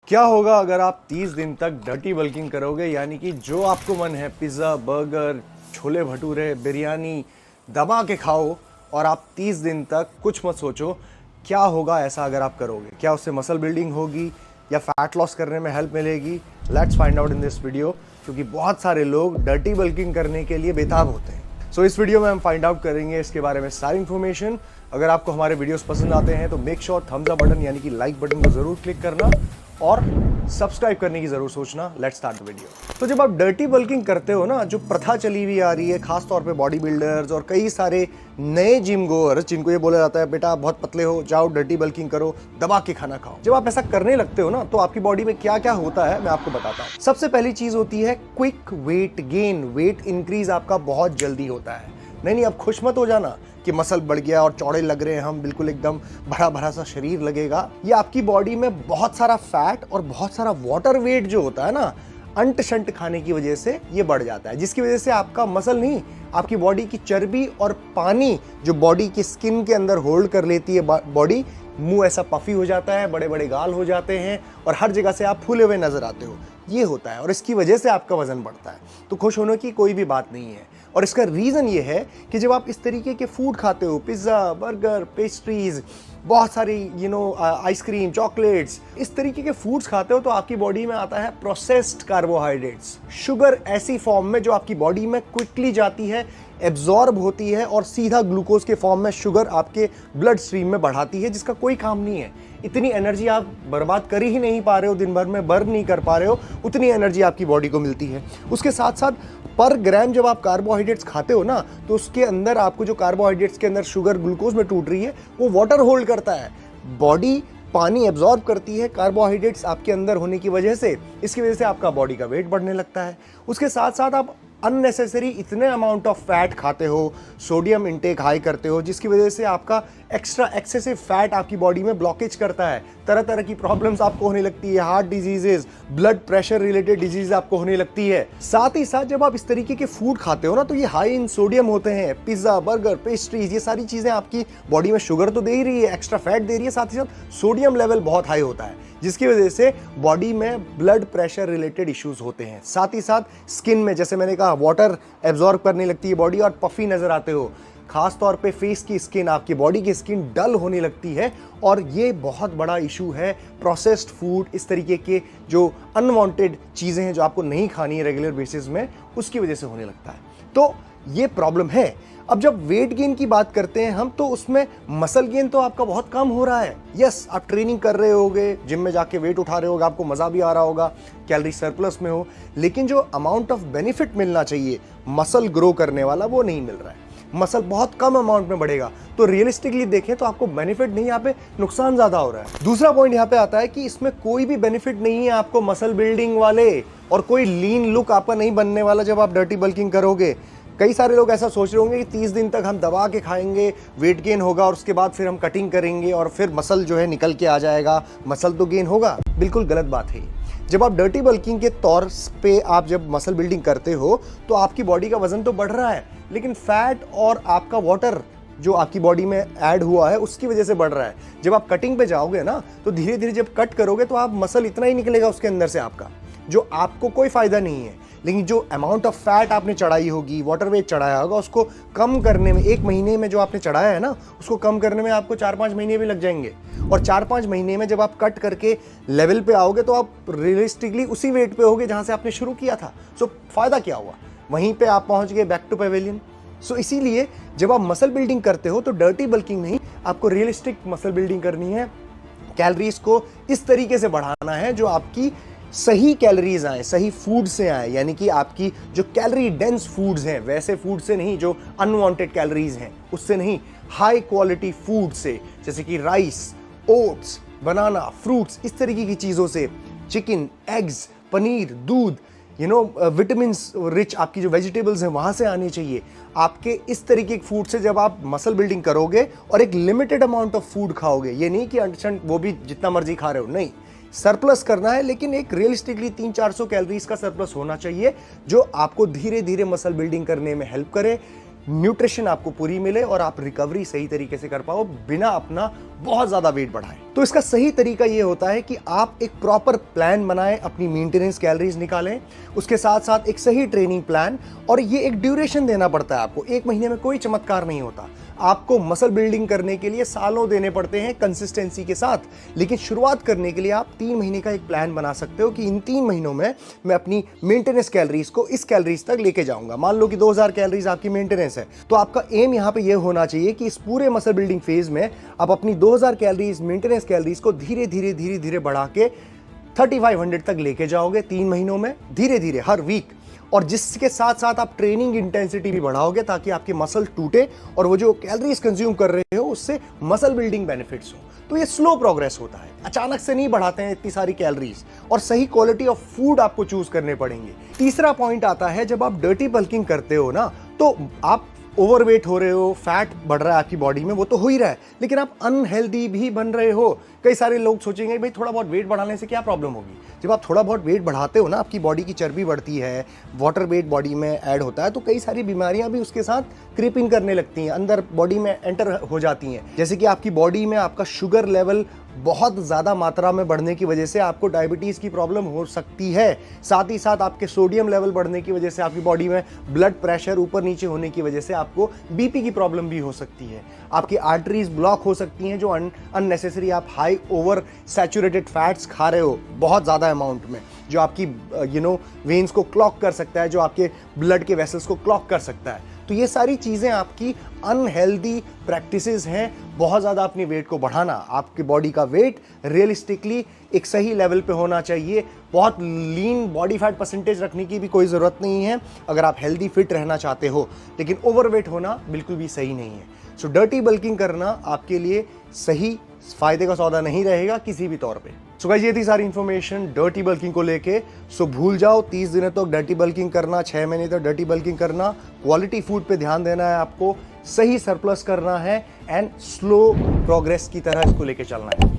क्या होगा अगर आप 30 दिन तक डर्टी बल्किंग करोगे, यानी कि जो आपको मन है पिज़्ज़ा, बर्गर, छोले भटूरे, बिरयानी दबा के खाओ और आप 30 दिन तक कुछ मत सोचो। क्या होगा ऐसा अगर आप करोगे? क्या उससे मसल बिल्डिंग होगी या फैट लॉस करने में हेल्प मिलेगी? Let's find out in this video, क्योंकि बहुत सारे लोग डर्टी बल्किंग करने के लिए बेताब होते हैं। सो इस वीडियो में हम फाइंड आउट करेंगे इसके बारे में सारी इन्फॉर्मेशन। अगर आपको हमारे वीडियोस पसंद आते हैं तो make sure thumbs up button यानी कि लाइक बटन को जरूर क्लिक करना और सब्सक्राइब करने की जरूर सोचना। Let's start the video. तो जब आप डर्टी बल्किंग करते हो ना, जो प्रथा चली हुई आ रही है खास तौर पे बॉडी बिल्डर्स और कई सारे नए जिम गोअर्स, जिनको ये बोला जाता है बेटा आप बहुत पतले हो, जाओ डर्टी बल्किंग करो, दबा के खाना खाओ। जब आप ऐसा करने लगते हो ना तो आपकी बॉडी में क्या क्या होता है मैं आपको बताता हूँ। सबसे पहली चीज होती है quick weight gain. Weight increase आपका बहुत जल्दी होता है। नहीं, आप खुश मत हो जाना कि मसल बढ़ गया और चौड़े लग रहे हैं हम, बिल्कुल एकदम भरा भरा सा शरीर लगेगा। ये आपकी बॉडी में बहुत सारा फैट और बहुत सारा वाटर वेट जो होता है ना, अंट शंट खाने की वजह से ये बढ़ जाता है, जिसकी वजह से आपका मसल नहीं, आपकी बॉडी की चर्बी और पानी जो बॉडी की स्किन के अंदर होल्ड कर लेती है बॉडी, मुंह ऐसा पफी हो जाता है, बड़े बड़े गाल हो जाते हैं और हर जगह से आप फूले हुए नजर आते हो। ये होता है और इसकी वजह से आपका वजन बढ़ता है। तो खुश होने की कोई भी बात नहीं है। और इसका रीज़न ये है कि जब आप इस तरीके के फूड खाते हो, पिज़्ज़ा, बर्गर, पेस्ट्रीज, बहुत सारी आइसक्रीम, चॉकलेट्स, इस तरीके के फूड्स खाते हो तो आपकी बॉडी में आता है प्रोसेस्ड कार्बोहाइड्रेट्स, शुगर ऐसी फॉर्म में जो आपकी बॉडी में क्विकली जाती है, एब्जॉर्ब होती है और सीधा ग्लूकोज के फॉर्म में शुगर आपके ब्लड स्ट्रीम में बढ़ाती है, जिसका कोई काम नहीं है। इतनी एनर्जी आप बर्बाद कर ही नहीं पा रहे हो, दिन भर में बर्न नहीं कर पा रहे हो, उतनी एनर्जी आपकी बॉडी को मिलती है। उसके साथ साथ पर ग्राम जब आप कार्बोहाइड्रेट्स खाते हो ना, तो उसके अंदर आपको जो कार्बोहाइड्रेट्स के अंदर शुगर ग्लूकोज में टूट रही है वो वाटर होल्ड करता है। बॉडी पानी एब्जॉर्ब करती है कार्बोहाइड्रेट्स आपके अंदर होने की वजह से, इसकी वजह से आपका बॉडी का वेट बढ़ने लगता है। उसके साथ साथ आप अननेसेसरी इतने अमाउंट ऑफ फैट खाते हो, सोडियम इंटेक हाई करते हो, जिसकी वजह से आपका एक्स्ट्रा एक्सेसिव फैट आपकी बॉडी में ब्लॉकेज करता है। तरह तरह की प्रॉब्लम्स आपको होने लगती है, heart diseases, blood pressure related disease आपको होने लगती है। साथ ही साथ जब आप इस तरीके के फूड खाते हो ना, तो ये हाई इन सोडियम होते हैं। पिज्जा, बर्गर, पेस्ट्रीज, ये सारी चीजें आपकी बॉडी में शुगर तो दे ही रही है, एक्स्ट्रा फैट दे रही है, साथ ही साथ सोडियम लेवल बहुत हाई होता है, जिसकी वजह से बॉडी में ब्लड प्रेशर रिलेटेड इश्यूज होते हैं। साथ ही साथ स्किन में, जैसे मैंने कहा, वाटर एब्जॉर्ब करने लगती है बॉडी और पफी नजर आते हो। खास तौर पे फेस की स्किन, आपकी बॉडी की स्किन डल होने लगती है और ये बहुत बड़ा इशू है। प्रोसेस्ड फूड, इस तरीके के जो अनवांटेड चीजें हैं जो आपको नहीं खानी है रेगुलर बेसिस में, उसकी वजह से होने लगता है। तो ये प्रॉब्लम है। अब जब वेट गेन की बात करते हैं हम, तो उसमें मसल गेन तो आपका बहुत कम हो रहा है। यस, आप ट्रेनिंग कर रहे होगे, जिम में जाके वेट उठा रहे होगे, आपको मजा भी आ रहा होगा, कैलोरी सरप्लस में हो, लेकिन जो अमाउंट ऑफ बेनिफिट मिलना चाहिए मसल ग्रो करने वाला, वो नहीं मिल रहा है। मसल बहुत कम अमाउंट में बढ़ेगा, तो रियलिस्टिकली देखें तो आपको बेनिफिट नहीं, यहाँ पे नुकसान ज्यादा हो रहा है। दूसरा पॉइंट यहाँ पे आता है कि इसमें कोई भी बेनिफिट नहीं है आपको मसल बिल्डिंग वाले, और कोई लीन लुक आपका नहीं बनने वाला जब आप डर्टी बल्किंग करोगे। कई सारे लोग ऐसा सोच रहे होंगे कि 30 दिन तक हम दबा के खाएंगे, वेट गेन होगा और उसके बाद फिर हम कटिंग करेंगे और फिर मसल जो है निकल के आ जाएगा, मसल तो गेन होगा। बिल्कुल गलत बात है। जब आप डर्टी बल्किंग के तौर पे आप जब मसल बिल्डिंग करते हो तो आपकी बॉडी का वजन तो बढ़ रहा है, लेकिन फैट और आपका वाटर जो आपकी बॉडी में ऐड हुआ है उसकी वजह से बढ़ रहा है। जब आप कटिंग पे जाओगे ना, तो धीरे धीरे जब कट करोगे तो आप मसल इतना ही निकलेगा उसके अंदर से आपका, जो आपको कोई फायदा नहीं है। लेकिन जो अमाउंट ऑफ फैट आपने चढ़ाई होगी, वाटर वेट चढ़ाया होगा, उसको कम करने में 1 महीने में जो आपने चढ़ाया है ना, उसको कम करने में आपको 4-5 महीने भी लग जाएंगे। और 4-5 महीने में जब आप कट करके लेवल पे आओगे तो आप रियलिस्टिकली उसी वेट पे होगे जहां से आपने शुरू किया था। सो फायदा क्या हुआ? वहीं पे आप पहुंच गए बैक टू पेवेलियन। सो इसीलिए जब आप मसल बिल्डिंग करते हो तो डर्टी बल्किंग नहीं, आपको रियलिस्टिक मसल बिल्डिंग करनी है। कैलोरीज को इस तरीके से बढ़ाना है जो आपकी सही कैलोरीज आए, सही फूड से आए, यानी कि आपकी जो कैलोरी डेंस फूड्स हैं वैसे फूड से नहीं, जो अनवांटेड कैलोरीज हैं उससे नहीं, हाई क्वालिटी फूड से, जैसे कि राइस, ओट्स, बनाना, फ्रूट्स, इस तरीके की चीजों से, चिकन, एग्स, पनीर, दूध, विटामिन रिच आपकी जो वेजिटेबल्स हैं वहां से आनी चाहिए। आपके इस तरीके के फूड से जब आप मसल बिल्डिंग करोगे और एक लिमिटेड अमाउंट ऑफ फूड खाओगे, ये नहीं कि अंशंट वो भी जितना मर्जी खा रहे हो, नहीं, सरप्लस करना है, लेकिन एक रियलिस्टिकली 300-400 कैलोरीज का सरप्लस होना चाहिए जो आपको धीरे धीरे मसल बिल्डिंग करने में हेल्प करे। न्यूट्रिशन आपको पूरी मिले और आप रिकवरी सही तरीके से कर पाओ बिना अपना बहुत ज्यादा वेट बढ़ाएं। तो इसका सही तरीका यह होता है कि आप एक प्रॉपर प्लान बनाएं, अपनी मेंटेनेंस कैलोरीज निकालें, उसके साथ साथ एक सही ट्रेनिंग प्लान, और ये एक ड्यूरेशन देना पड़ता है आपको। एक महीने में कोई चमत्कार नहीं होता, आपको मसल बिल्डिंग करने के लिए सालों देने पड़ते हैं कंसिस्टेंसी के साथ। लेकिन शुरुआत करने के लिए आप 3 महीने का एक प्लान बना सकते हो कि इन 3 महीनों में मैं अपनी मेंटेनेंस कैलोरीज को इस कैलोरीज तक लेके जाऊंगा। मान लो कि 2000 कैलोरीज आपकी मेंटेनेंस है, तो आपका एम यहां पे यह होना चाहिए कि इस पूरे मसल बिल्डिंग फेज में आप अपनी 2000 कैलोरीज मेंटेनेंस कैलोरीज को धीरे धीरे बढ़ा के 3500 तक लेके जाओगे 3 महीनों में, धीरे धीरे हर वीक। और जिसके साथ साथ आप ट्रेनिंग इंटेंसिटी भी बढ़ाओगे ताकि आपके मसल टूटे और वो जो कैलोरीज कंज्यूम कर रहे हो उससे मसल बिल्डिंग बेनिफिट्स हो। तो ये स्लो प्रोग्रेस होता है, अचानक से नहीं बढ़ाते हैं इतनी सारी कैलोरीज, और सही क्वालिटी ऑफ फूड आपको चूज करने पड़ेंगे। तीसरा पॉइंट आता है, जब आप डर्टी बल्किंग करते हो ना, तो आप ओवरवेट हो रहे हो, फैट बढ़ रहा है आपकी बॉडी में, वो तो हो ही रहा है, लेकिन आप अनहेल्दी भी बन रहे हो। कई सारे लोग सोचेंगे भाई थोड़ा बहुत वेट बढ़ाने से क्या प्रॉब्लम होगी। जब आप थोड़ा बहुत वेट बढ़ाते हो ना, आपकी बॉडी की चर्बी बढ़ती है, वाटर वेट बॉडी में ऐड होता है, तो कई सारी बीमारियां भी उसके साथ क्रीपिंग करने लगती हैं, अंदर बॉडी में एंटर हो जाती हैं। जैसे कि आपकी बॉडी में आपका शुगर लेवल बहुत ज़्यादा मात्रा में बढ़ने की वजह से आपको डायबिटीज़ की प्रॉब्लम हो सकती है। साथ ही साथ आपके सोडियम लेवल बढ़ने की वजह से आपकी बॉडी में ब्लड प्रेशर ऊपर नीचे होने की वजह से आपको बीपी की प्रॉब्लम भी हो सकती है। आपकी आर्टरीज ब्लॉक हो सकती हैं, जो अननेसेसरी आप हाई ओवर सैचुरेटेड फैट्स खा रहे हो बहुत ज़्यादा अमाउंट में, जो आपकी वेन्स को क्लॉग कर सकता है, जो आपके ब्लड के वेसल्स को क्लॉग कर सकता है। तो ये सारी चीज़ें आपकी अनहेल्दी प्रैक्टिसेस हैं। बहुत ज़्यादा अपनी वेट को बढ़ाना, आपकी बॉडी का वेट रियलिस्टिकली एक सही लेवल पे होना चाहिए। बहुत लीन बॉडी फैट परसेंटेज रखने की भी कोई ज़रूरत नहीं है अगर आप हेल्दी फिट रहना चाहते हो, लेकिन ओवरवेट होना बिल्कुल भी सही नहीं है। सो डर्टी बल्किंग करना आपके लिए सही फायदे का सौदा नहीं रहेगा किसी भी तौर पे। सो गाइस, ये थी सारी इंफॉर्मेशन डर्टी बल्किंग को लेके। सो भूल जाओ 30 दिनों तक डर्टी बल्किंग करना, 6 महीने तक डर्टी बल्किंग करना, क्वालिटी फूड पे ध्यान देना है आपको, सही सरप्लस करना है एंड स्लो प्रोग्रेस की तरह इसको लेके चलना है।